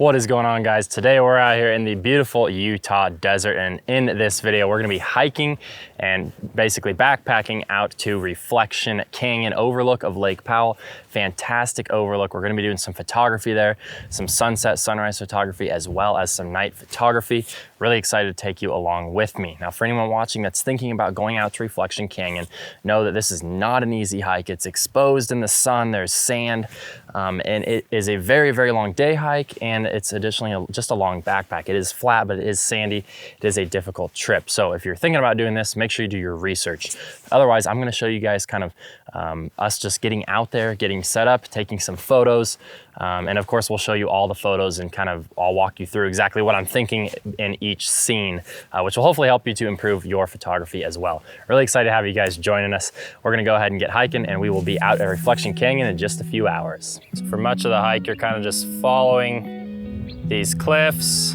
What is going on, guys? Today we're out here in the beautiful Utah desert, and in this video we're going to be hiking and basically backpacking out to Reflection Canyon overlook of Lake Powell. Fantastic overlook. We're going to be doing some photography there, some sunset, sunrise photography, as well as some night photography. Really excited to take you along with me. Now, for anyone watching that's thinking about going out to Reflection Canyon, know that this is not an easy hike. It's exposed in the sun, there's sand, and it is a very, very long day hike, and it's additionally just a long backpack. It is flat, but it is sandy. It is a difficult trip. So if you're thinking about doing this, make sure you do your research. Otherwise, I'm gonna show you guys kind of us just getting out there, getting set up, taking some photos. And of course, we'll show you all the photos and kind of I'll walk you through exactly what I'm thinking in each scene, which will hopefully help you to improve your photography as well. Really excited to have you guys joining us. We're gonna go ahead and get hiking, and we will be out at Reflection Canyon in just a few hours. So for much of the hike, you're kind of just following these cliffs.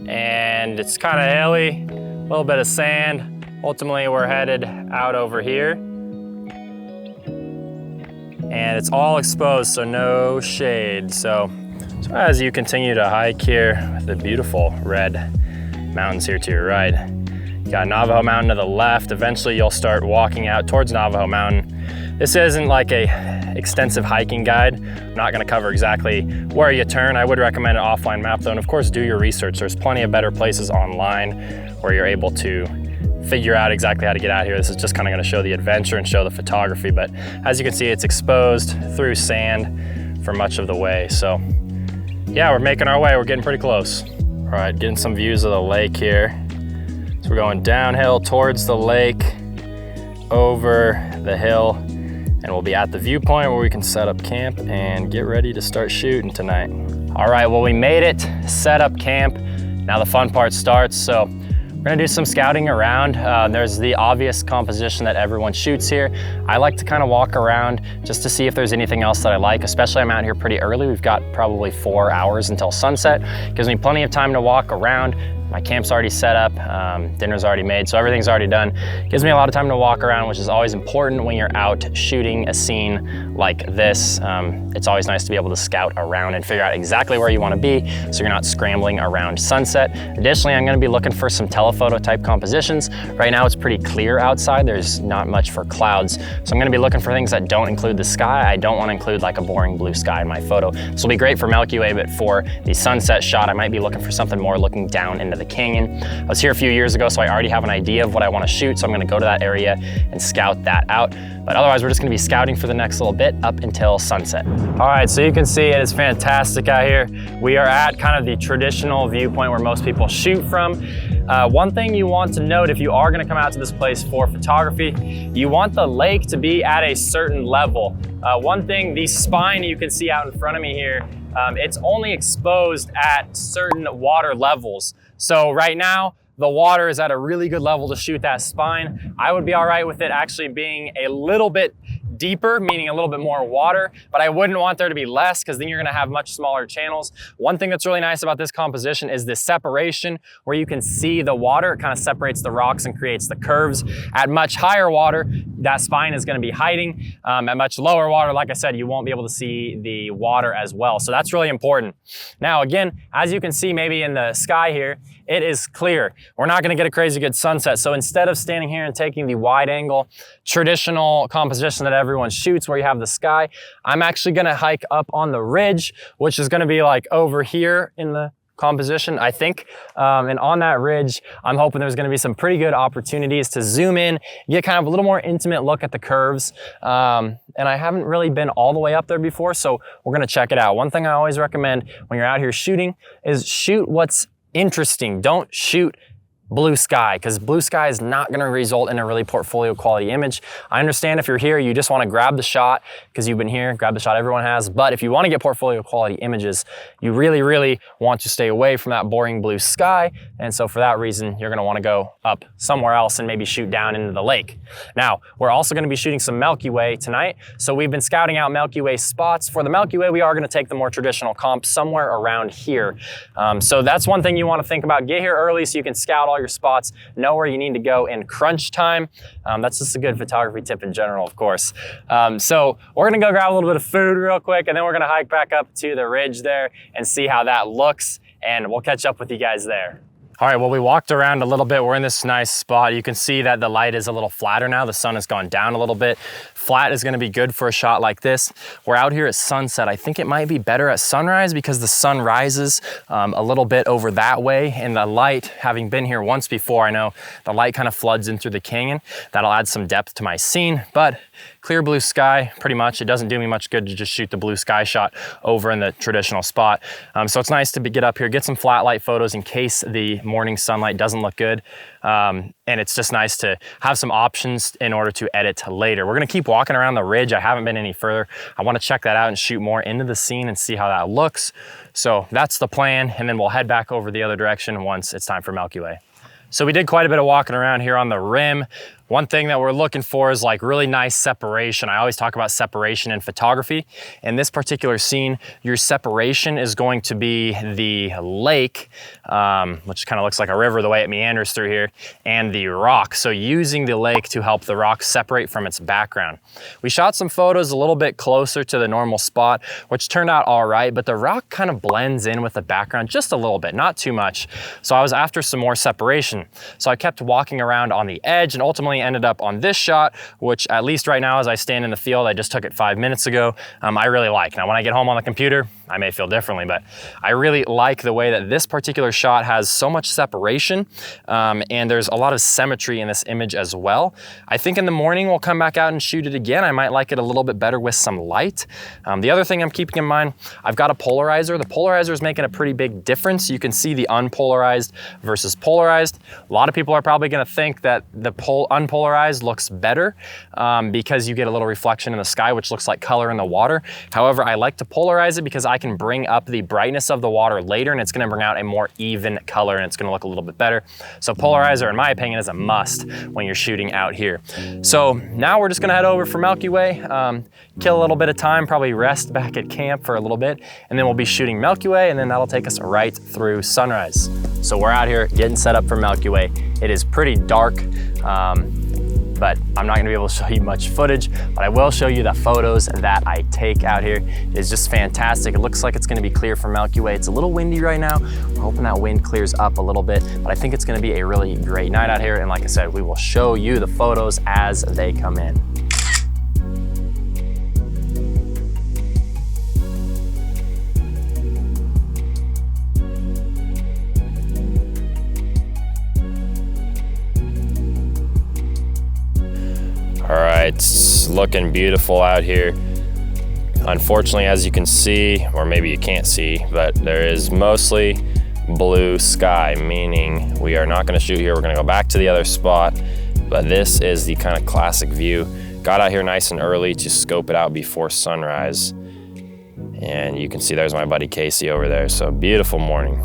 And it's kind of hilly, a little bit of sand. Ultimately, we're headed out over here. And it's all exposed, so no shade. So as you continue to hike here with the beautiful red mountains here to your right, you got Navajo Mountain to the left. Eventually you'll start walking out towards Navajo Mountain. This isn't like a extensive hiking guide. I'm not gonna cover exactly where you turn. I would recommend an offline map though, and of course do your research. There's plenty of better places online where you're able to figure out exactly how to get out here. This is just kind of going to show the adventure and show the photography, but as you can see, it's exposed through sand for much of the way. So yeah, we're making our way. We're getting pretty close. All right, getting some views of the lake here. So we're going downhill towards the lake, over the hill, and we'll be at the viewpoint where we can set up camp and get ready to start shooting tonight. All right, well, we made it, set up camp. Now the fun part starts. So we're gonna do some scouting around. There's the obvious composition that everyone shoots here. I like to kind of walk around just to see if there's anything else that I like, especially I'm out here pretty early. We've got probably 4 hours until sunset. Gives me plenty of time to walk around. My camp's already set up, dinner's already made, so everything's already done. Gives me a lot of time to walk around, which is always important when you're out shooting a scene like this. It's always nice to be able to scout around and figure out exactly where you want to be so you're not scrambling around sunset. Additionally, I'm going to be looking for some telephoto type compositions. Right now it's pretty clear outside. There's not much for clouds. So I'm going to be looking for things that don't include the sky. I don't want to include like a boring blue sky in my photo. This will be great for Milky Way, but for the sunset shot, I might be looking for something more looking down into the canyon. I was here a few years ago, so I already have an idea of what I want to shoot. So I'm going to go to that area and scout that out. But otherwise, we're just going to be scouting for the next little bit up until sunset. All right, so you can see it is fantastic out here. We are at kind of the traditional viewpoint where most people shoot from. One thing you want to note if you are going to come out to this place for photography, you want the lake to be at a certain level. One thing, the spine you can see out in front of me here, it's only exposed at certain water levels. So right now, the water is at a really good level to shoot that spine. I would be all right with it actually being a little bit deeper, meaning a little bit more water, but I wouldn't want there to be less because then you're gonna have much smaller channels. One thing that's really nice about this composition is the separation where you can see the water. It kind of separates the rocks and creates the curves. At much higher water, that spine is gonna be hiding. At much lower water, like I said, you won't be able to see the water as well. So that's really important. Now, again, as you can see maybe in the sky here, it is clear. We're not gonna get a crazy good sunset. So instead of standing here and taking the wide angle, traditional composition that everyone shoots where you have the sky, I'm actually gonna hike up on the ridge, which is gonna be like over here in the composition, I think. And on that ridge, I'm hoping there's gonna be some pretty good opportunities to zoom in, get kind of a little more intimate look at the curves. And I haven't really been all the way up there before, so we're gonna check it out. One thing I always recommend when you're out here shooting is shoot what's interesting. Don't shoot blue sky, because blue sky is not going to result in a really portfolio quality image. I understand if you're here, you just want to grab the shot because you've been here, grab the shot everyone has. But if you want to get portfolio quality images, you really, really want to stay away from that boring blue sky. And so for that reason, you're going to want to go up somewhere else and maybe shoot down into the lake. Now, we're also going to be shooting some Milky Way tonight. So we've been scouting out Milky Way spots. For the Milky Way, we are going to take the more traditional comp somewhere around here. So that's one thing you want to think about. Get here early so you can scout all all your spots, know where you need to go in crunch time. That's just a good photography tip in general, of course. So we're gonna go grab a little bit of food real quick, and then we're gonna hike back up to the ridge there and see how that looks, and we'll catch up with you guys there. All right, well, we walked around a little bit. We're in this nice spot. You can see that the light is a little flatter now. The sun has gone down a little bit. Flat is gonna be good for a shot like this. We're out here at sunset. I think it might be better at sunrise because the sun rises a little bit over that way, and the light, having been here once before, I know the light kind of floods in through the canyon. That'll add some depth to my scene, but clear blue sky, pretty much. It doesn't do me much good to just shoot the blue sky shot over in the traditional spot. So it's nice to get up here, get some flat light photos in case the morning sunlight doesn't look good. And it's just nice to have some options in order to edit later. We're gonna keep walking around the ridge. I haven't been any further. I wanna check that out and shoot more into the scene and see how that looks. So that's the plan. And then we'll head back over the other direction once it's time for Milky Way. So we did quite a bit of walking around here on the rim. One thing that we're looking for is like really nice separation. I always talk about separation in photography. In this particular scene, your separation is going to be the lake, which kind of looks like a river the way it meanders through here, and the rock. So using the lake to help the rock separate from its background. We shot some photos a little bit closer to the normal spot, which turned out all right, but the rock kind of blends in with the background just a little bit, not too much. So I was after some more separation. So I kept walking around on the edge and ultimately ended up on this shot, which at least right now as I stand in the field, I just took it 5 minutes ago, I really like. Now when I get home on the computer, I may feel differently, but I really like the way that this particular shot has so much separation, and there's a lot of symmetry in this image as well. I think in the morning we'll come back out and shoot it again. I might like it a little bit better with some light. The other thing I'm keeping in mind, I've got a polarizer. The polarizer is making a pretty big difference. You can see the unpolarized versus polarized. A lot of people are probably gonna think that the unpolarized looks better because you get a little reflection in the sky, which looks like color in the water. However, I like to polarize it because I can bring up the brightness of the water later, and it's gonna bring out a more even color, and it's gonna look a little bit better. So polarizer, in my opinion, is a must when you're shooting out here. So now we're just gonna head over for Milky Way, kill a little bit of time, probably rest back at camp for a little bit, and then we'll be shooting Milky Way, and then that'll take us right through sunrise. So we're out here getting set up for Milky Way. It is pretty dark, but I'm not gonna be able to show you much footage, but I will show you the photos that I take out here. It's just fantastic. It looks like it's gonna be clear for Milky Way. It's a little windy right now. We're hoping that wind clears up a little bit, but I think it's gonna be a really great night out here. And like I said, we will show you the photos as they come in. All right, it's looking beautiful out here. Unfortunately, as you can see, or maybe you can't see, but there is mostly blue sky, meaning we are not gonna shoot here. We're gonna go back to the other spot, but this is the kind of classic view. Got out here nice and early to scope it out before sunrise. And you can see there's my buddy Casey over there, so beautiful morning.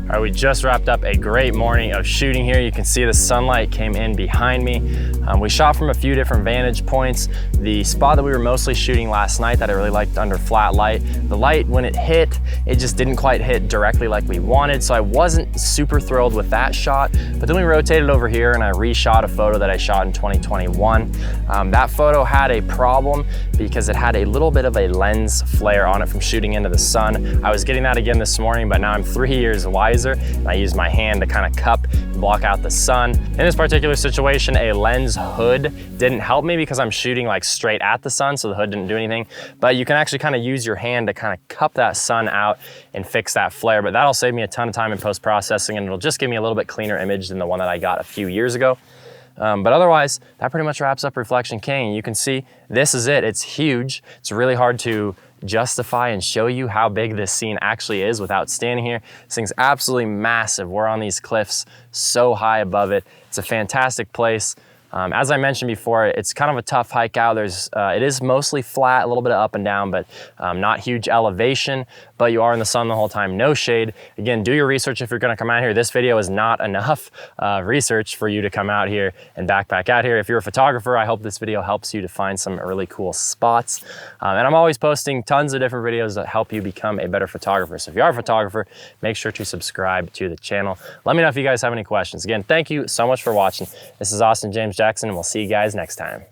All right, we just wrapped up a great morning of shooting here. You can see the sunlight came in behind me. We shot from a few different vantage points. The spot that we were mostly shooting last night that I really liked under flat light, the light when it hit, it just didn't quite hit directly like we wanted, so I wasn't super thrilled with that shot. But then we rotated over here and I reshot a photo that I shot in 2021. That photo had a problem because it had a little bit of a lens flare on it from shooting into the sun. I was getting that again this morning, but now I'm 3 years wiser, and I used my hand to kind of cup and block out the sun. In this particular situation, a lens hood didn't help me because I'm shooting like straight at the sun, so the hood didn't do anything. But you can actually kind of use your hand to kind of cup that sun out and fix that flare. But that'll save me a ton of time in post-processing, and it'll just give me a little bit cleaner image than the one that I got a few years ago. But otherwise, that pretty much wraps up Reflection King. You can see this is it. It's huge. It's really hard to justify and show you how big this scene actually is without standing here. This thing's absolutely massive. We're on these cliffs so high above it. It's a fantastic place. As I mentioned before, it's kind of a tough hike out. It is mostly flat, a little bit of up and down, but not huge elevation, but you are in the sun the whole time, no shade. Again, do your research if you're gonna come out here. This video is not enough research for you to come out here and backpack out here. If you're a photographer, I hope this video helps you to find some really cool spots. And I'm always posting tons of different videos that help you become a better photographer. So if you are a photographer, make sure to subscribe to the channel. Let me know if you guys have any questions. Again, thank you so much for watching. This is Austin James Jackson, and we'll see you guys next time.